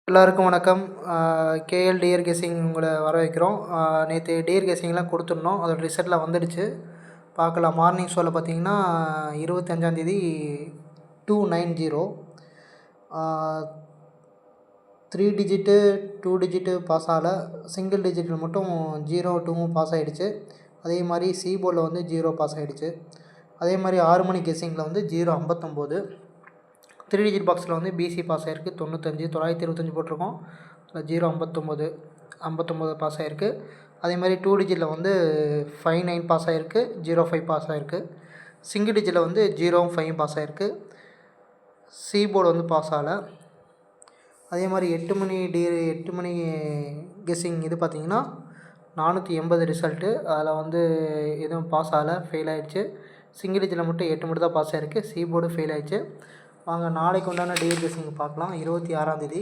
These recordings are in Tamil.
எல்லாருக்கும் வணக்கம். கேஎல் டியர் கெஸ்ஸிங் உங்களை வர வைக்கிறோம். நேற்று டியர் கெஸ்ஸிங்லாம் கொடுத்துருந்தோம். அதோட ரிசல்ட்லாம் வந்துடுச்சு. பார்க்கலாம். மார்னிங் ஷோவில் பார்த்தீங்கன்னா 25ஆந்தேதி 290 3 டிஜிட்டு 2 டிஜிட்டு பாஸ் ஆகலை. சிங்கிள் டிஜிட்டில் மட்டும் 0 2 பாஸ் ஆகிடுச்சு. அதே மாதிரி சி போர்டில் வந்து 0 பாஸ் ஆகிடுச்சு. அதே மாதிரி 6 மணி கெஸ்ஸிங்கில் வந்து 059. 3 டிஜிட் பாக்ஸில் வந்து பிசி பாஸ் ஆகிருக்கு 95 925 போட்டிருக்கோம். அதில் 059 பாஸ் ஆகிருக்கு. அதே மாதிரி 2 டிஜிட்டில் வந்து 59 பாஸ் ஆகிருக்கு, 05 பாஸ் ஆகிருக்கு. சிங்கிள் டிஜிட்டில் வந்து 05 பாஸ் ஆகிருக்கு. சி போர்டு வந்து பாஸ் ஆகலை. அதே மாதிரி 8 மணி கெஸ்ஸிங் இது பார்த்திங்கன்னா 480 ரிசல்ட்டு. அதில் வந்து எதுவும் பாஸ் ஆகலை, ஃபெயில் ஆகிடுச்சு. சிங்கிள் டிஜிட்டில் மட்டும் 8 மட்டும் தான் பாஸ் ஆகிருக்கு. சி போர்டு ஃபெயில் ஆகிடுச்சு. வாங்க நாளைக்கு உண்டான டியர் கெஸ்ஸிங் பார்க்கலாம். 26ஆந்தேதி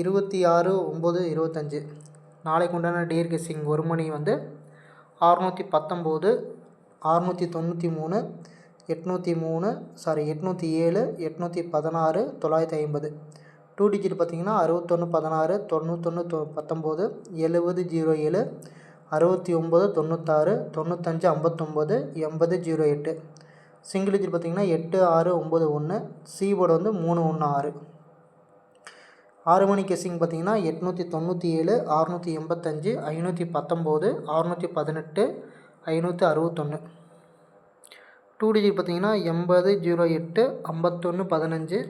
26/9/25 நாளைக்கு உண்டான டியர் கெஸ்ஸிங் 1 மணி வந்து 619 693 807 816 950. 2 டிஜிட் பார்த்திங்கன்னா 61 16 91 19 70 07 69 96 95 59 80 08. சிங்கிள் டிஜிட் பார்த்திங்கன்னா 8691. சி போர்டு வந்து 316. 6 மணி கெஸ்ஸிங் பார்த்திங்கன்னா 897 685 519 618 561. 2 டிஜிட் பார்த்திங்கன்னா 80 08 51 15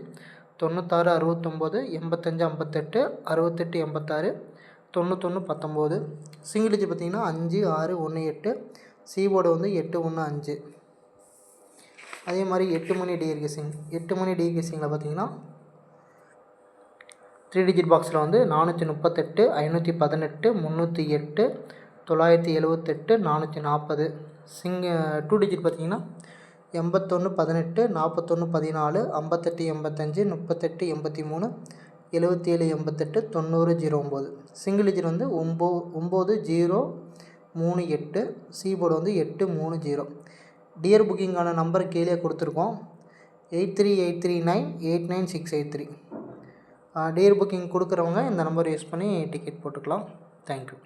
96 69 85 58 68 86 91 19. சிங்கிள் டிஜிட் பார்த்திங்கன்னா 5 6 1 8. சி போர்டு வந்து 815. அதே மாதிரி 8 மணி டியர் கெஸ்ஸிங் 8 மணி டியர் கெஸ்ஸிங்கில் பார்த்தீங்கன்னா 3 டிஜிட் பாக்ஸில் வந்து 438 518 308 978 440. 2 டிஜிட் பார்த்தீங்கன்னா 81 18 41 14 58 85 38 83 77 88 90 09. சிங்கிள் டிஜிட் வந்து 9 0 3 8. சி போர்டு வந்து 830. டியர் புக்கிங்கான நம்பர் கீழே கொடுத்துருக்கோம். 8383989683. டியர் புக்கிங் கொடுக்குறவங்க இந்த நம்பர் யூஸ் பண்ணி டிக்கெட் போட்டுக்கலாம். தேங்க்யூ.